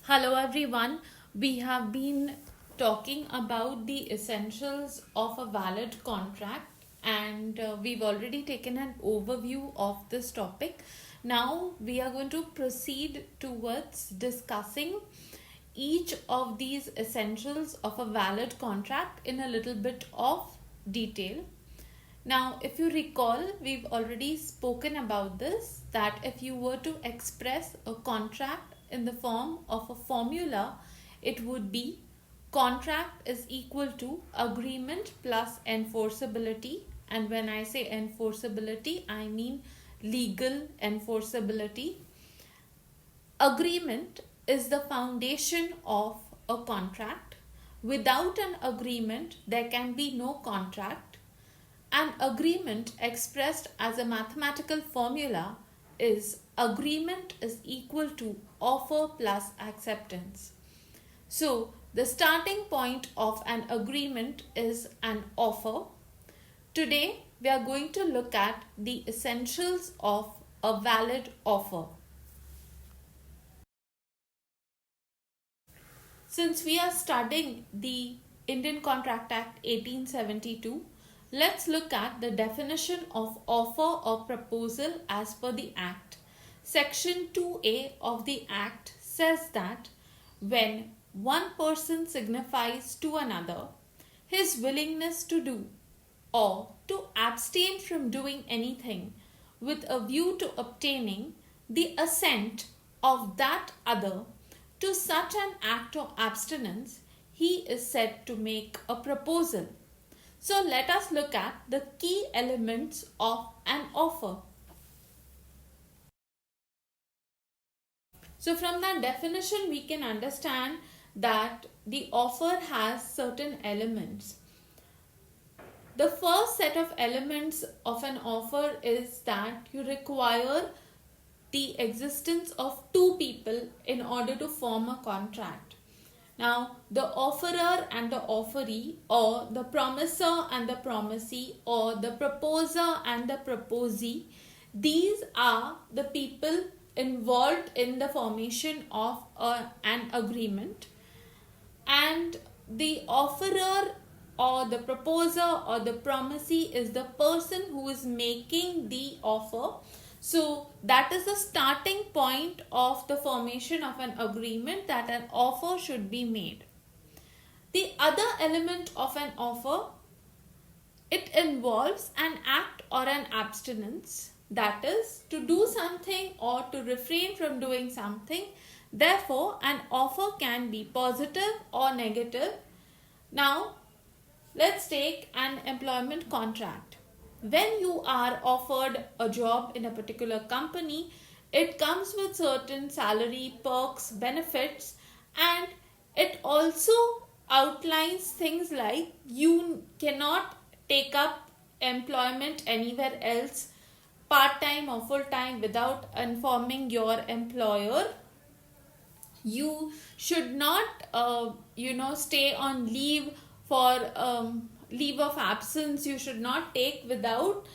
Hello everyone. We have been talking about the essentials of a valid contract and we've already taken an overview of this topic. Now we are going to proceed towards discussing each of these essentials of a valid contract in a little bit of detail. Now, if you recall, we've already spoken about this that if you were to express a contract in the form of a formula, it would be contract is equal to agreement plus enforceability. And when I say enforceability, I mean legal enforceability. Agreement is the foundation of a contract. Without an agreement, there can be no contract. An agreement expressed as a mathematical formula is agreement is equal to offer plus acceptance. So, the starting point of an agreement is an offer. Today, we are going to look at the essentials of a valid offer. Since we are studying the Indian Contract Act 1872, let's look at the definition of offer or proposal as per the Act. Section 2A of the Act says that when one person signifies to another his willingness to do or to abstain from doing anything with a view to obtaining the assent of that other to such an act of abstinence, he is said to make a proposal. So let us look at the key elements of an offer. So from that definition, we can understand that the offer has certain elements. The first set of elements of an offer is that you require the existence of two people in order to form a contract. Now, the offerer and the offeree, or the promiser and the promisee, or the proposer and the proposee, these are the people involved in the formation of an agreement. And the offerer or the proposer or the promisee is the person who is making the offer. So that is the starting point of the formation of an agreement that an offer should be made. The other element of an offer, it involves an act or an abstinence, that is to do something or to refrain from doing something. Therefore, an offer can be positive or negative. Now, let's take an employment contract. When you are offered a job in a particular company, it comes with certain salary, perks, benefits, and it also outlines things like you cannot take up employment anywhere else, part-time or full-time, without informing your employer. You should not stay on leave for leave of absence. You should not take without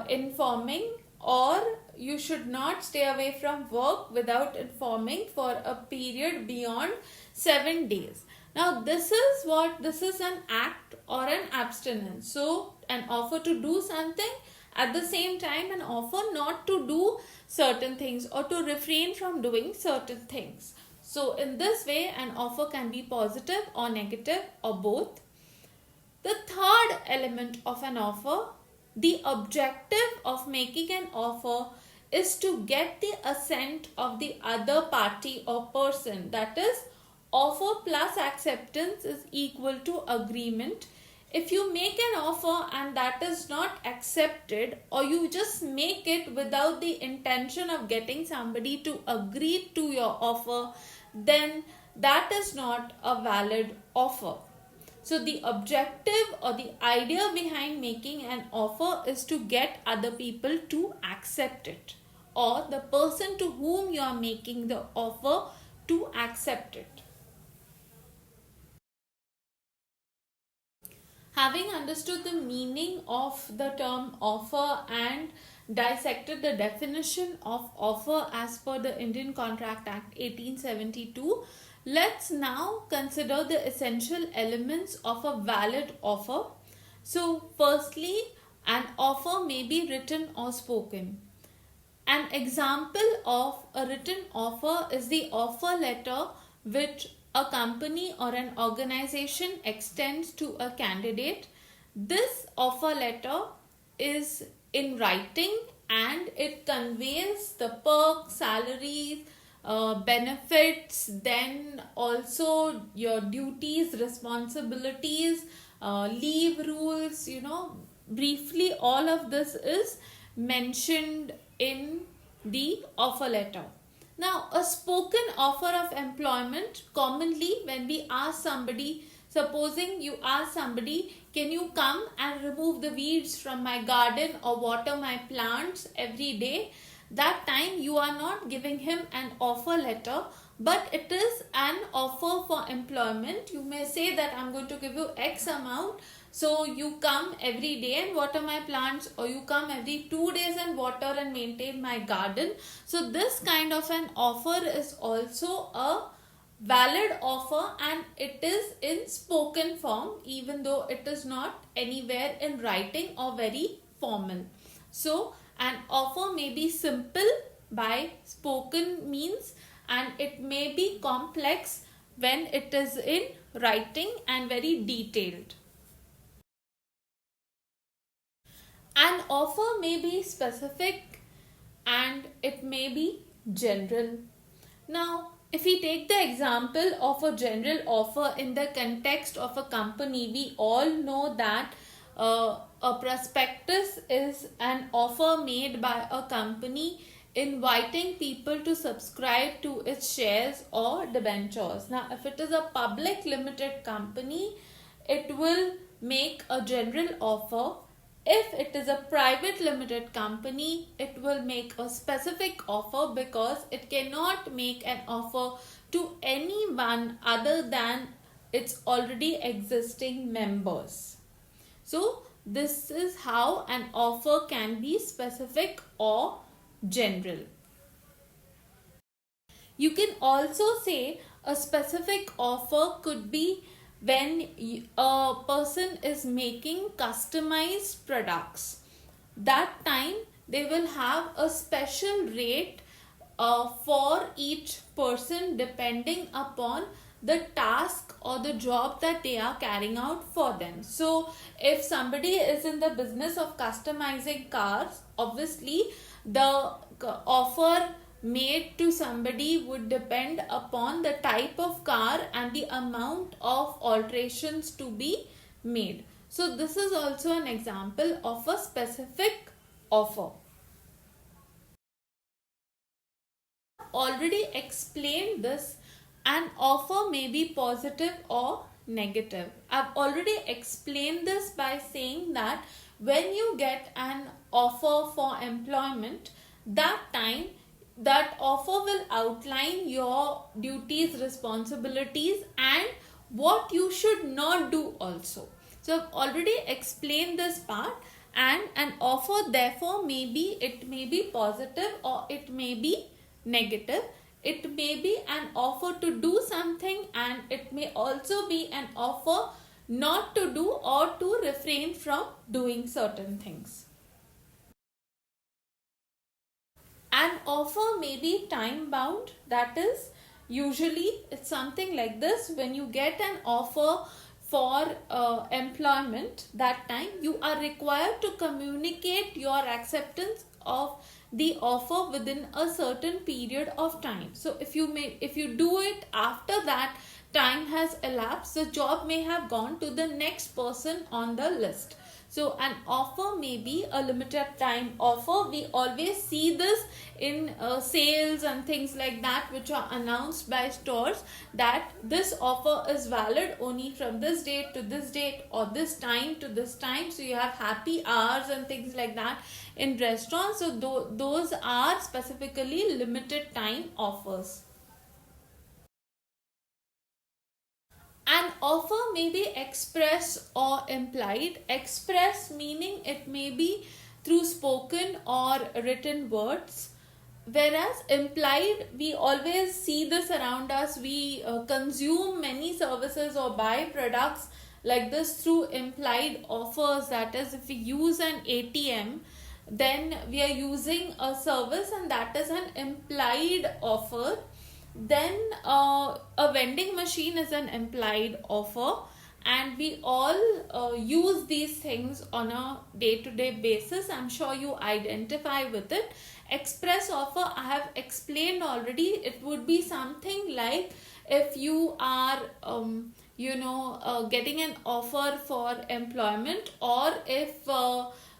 informing, or you should not stay away from work without informing for a period beyond 7 days. Now this is an act or an abstinence. So an offer to do something, at the same time an offer not to do certain things or to refrain from doing certain things. So in this way, an offer can be positive or negative or both. The third element of an offer, the objective of making an offer is to get the assent of the other party or person. That is, offer plus acceptance is equal to agreement. If you make an offer and that is not accepted, or you just make it without the intention of getting somebody to agree to your offer, then that is not a valid offer. So the objective or the idea behind making an offer is to get other people to accept it, or the person to whom you are making the offer to accept it. Having understood the meaning of the term offer and dissected the definition of offer as per the Indian Contract Act 1872, let's now consider the essential elements of a valid offer. So, firstly, an offer may be written or spoken. An example of a written offer is the offer letter which a company or an organization extends to a candidate. This offer letter is in writing and it conveys the perks, salaries, benefits, then also your duties, responsibilities, leave rules, briefly all of this is mentioned in the offer letter. Now, a spoken offer of employment, commonly when we ask somebody, supposing you ask somebody, can you come and remove the weeds from my garden or water my plants every day? That time you are not giving him an offer letter, but it is an offer for employment. You may say that I'm going to give you X amount, so you come every day and water my plants, or you come every 2 days and water and maintain my garden. So this kind of an offer is also a valid offer and it is in spoken form, even though it is not anywhere in writing or very formal. So an offer may be simple by spoken means, and it may be complex when it is in writing and very detailed. An offer may be specific and it may be general. Now, if we take the example of a general offer in the context of a company, we all know that a prospectus is an offer made by a company inviting people to subscribe to its shares or debentures. Now, if it is a public limited company, it will make a general offer. If it is a private limited company, it will make a specific offer because it cannot make an offer to anyone other than its already existing members. So, this is how an offer can be specific or general. You can also say a specific offer could be when a person is making customized products. That time they will have a special rate for each person depending upon the task or the job that they are carrying out for them. So if somebody is in the business of customizing cars, obviously the offer made to somebody would depend upon the type of car and the amount of alterations to be made. So this is also an example of a specific offer. Already explained this, an offer may be positive or negative. I've already explained this by saying that when you get an offer for employment, that time that offer will outline your duties, responsibilities, and what you should not do also. So I've already explained this part, and an offer therefore it may be positive or it may be negative. It may be an offer to do something and it may also be an offer not to do or to refrain from doing certain things. An offer may be time bound, that is, usually it's something like this: when you get an offer for employment, that time you are required to communicate your acceptance of the offer within a certain period of time. So if you do it after that time has elapsed, the job may have gone to the next person on the list. So an offer may be a limited time offer. We always see this in sales and things like that, which are announced by stores, that this offer is valid only from this date to this date or this time to this time. So you have happy hours and things like that in restaurants. So those are specifically limited time offers. An offer may be express or implied. Express meaning it may be through spoken or written words, whereas implied, we always see this around us. We consume many services or buy products like this through implied offers. That is, if we use an ATM, then we are using a service and that is an implied offer. Then a vending machine is an implied offer, and we all use these things on a day-to-day basis. I'm sure you identify with it. Express offer, I have explained already. It would be something like if you are getting an offer for employment, or if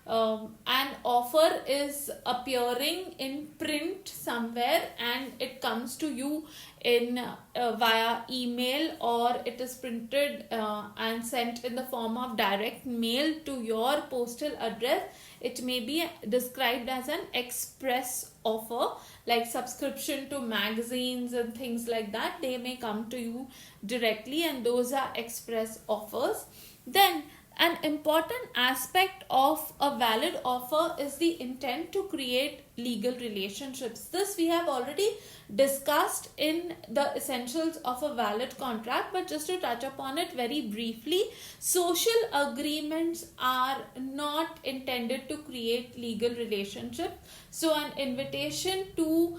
an offer is appearing in print somewhere and it comes to you in via email, or it is printed and sent in the form of direct mail to your postal address, it may be described as an express offer. Like subscription to magazines and things like that, they may come to you directly, and those are express offers. Then an important aspect of a valid offer is the intent to create legal relationships. This we have already discussed in the essentials of a valid contract, but just to touch upon it very briefly, social agreements are not intended to create legal relationships. So an invitation to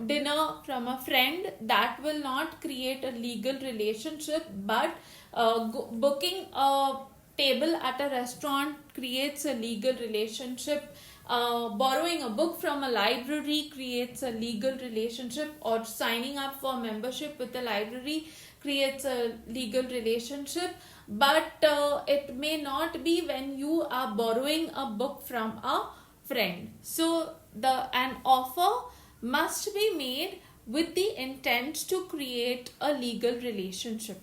dinner from a friend, that will not create a legal relationship, but booking a table at a restaurant creates a legal relationship. Borrowing a book from a library creates a legal relationship, or signing up for membership with a library creates a legal relationship. But it may not be when you are borrowing a book from a friend. So an offer must be made with the intent to create a legal relationship.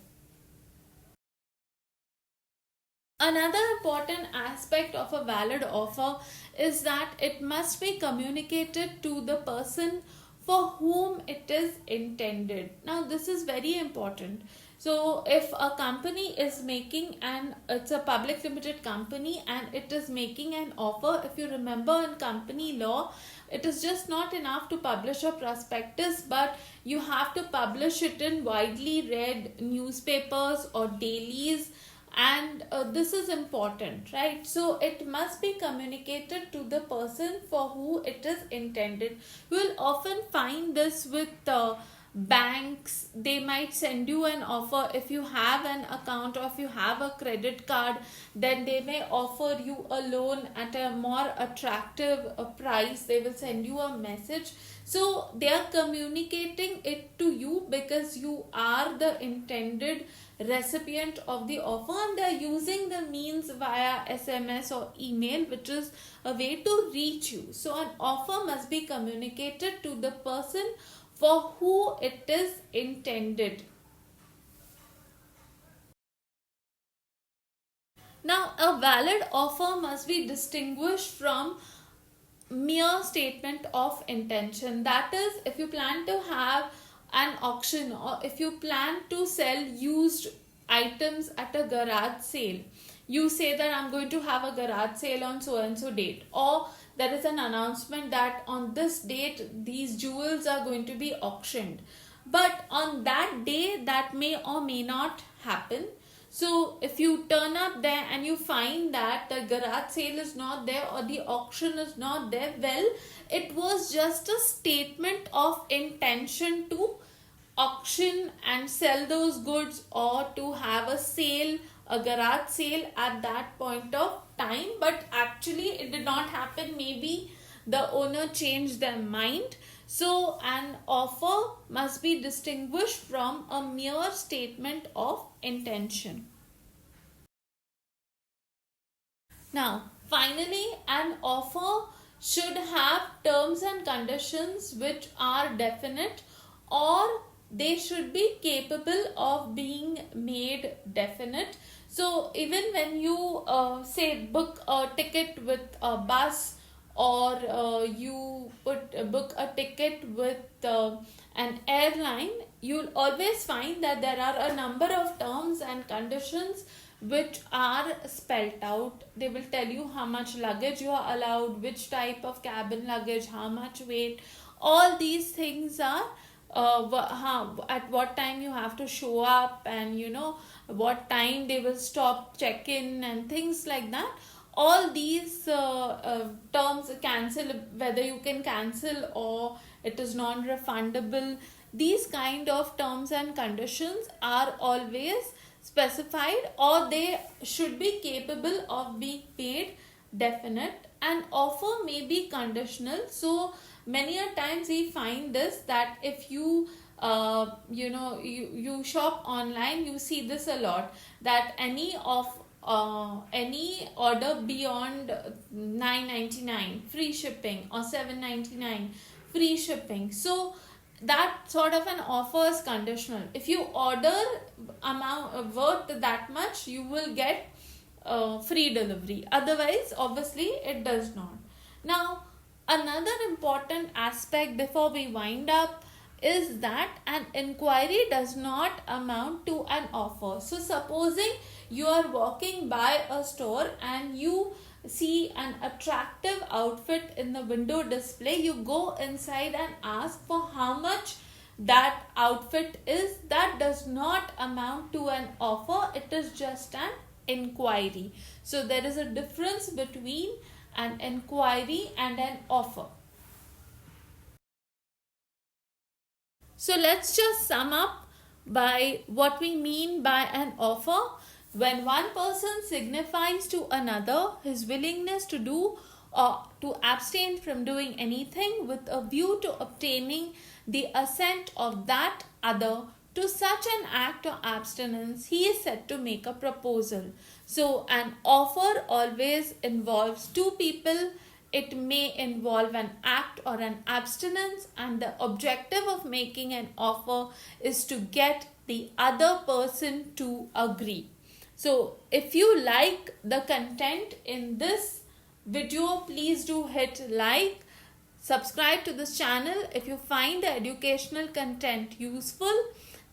Another important aspect of a valid offer is that it must be communicated to the person for whom it is intended. Now, this is very important. So, if a company is making it's a public limited company and it is making an offer, if you remember in company law, it is just not enough to publish a prospectus, but you have to publish it in widely read newspapers or dailies, and this is important, right? So it must be communicated to the person for who it is intended. You will often find this with banks. They might send you an offer if you have an account, or if you have a credit card, then they may offer you a loan at a more attractive price. They will send you a message. So they are communicating it to you because you are the intended recipient of the offer, and they are using the means via SMS or email, which is a way to reach you. So an offer must be communicated to the person for who it is intended. Now, a valid offer must be distinguished from mere statement of intention. That is, if you plan to have an auction, or if you plan to sell used items at a garage sale, you say that I'm going to have a garage sale on so and so date, or there is an announcement that on this date these jewels are going to be auctioned, but on that day that may or may not happen. So if you turn up there and you find that the garage sale is not there or the auction is not there, well, it was just a statement of intention to auction and sell those goods, or to have a sale, a garage sale at that point of time, but actually it did not happen. Maybe the owner changed their mind. So an offer must be distinguished from a mere statement of intention. Now, finally, an offer should have terms and conditions which are definite, or they should be capable of being made definite. So even when you say book a ticket with a bus, or you book a ticket with an airline, you'll always find that there are a number of terms and conditions which are spelt out. They will tell you how much luggage you are allowed, which type of cabin luggage, how much weight. All these things are at what time you have to show up, and what time they will stop check-in and things like that. All these terms, cancel, whether you can cancel or it is non-refundable, these kind of terms and conditions are always specified, or they should be capable of being paid definite. An offer may be conditional. So many a times we find this, that if you you shop online, you see this a lot, that any order beyond 9.99 free shipping, or 7.99 free shipping. So that sort of an offer is conditional. If you order amount worth that much, you will get free delivery. Otherwise, obviously, it does not. Now, another important aspect before we wind up is that an inquiry does not amount to an offer. So supposing you are walking by a store and you see an attractive outfit in the window display, you go inside and ask for how much that outfit is. That does not amount to an offer, it is just an inquiry. So there is a difference between an inquiry and an offer. So let's just sum up by what we mean by an offer. When one person signifies to another his willingness to do or to abstain from doing anything with a view to obtaining the assent of that other to such an act or abstinence, he is said to make a proposal. So an offer always involves two people. It may involve an act or an abstinence, and the objective of making an offer is to get the other person to agree. So if you like the content in this video, please do hit like, subscribe to this channel if you find the educational content useful,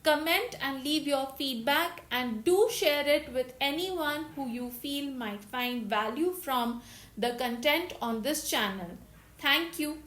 comment and leave your feedback, and do share it with anyone who you feel might find value from the content on this channel. Thank you.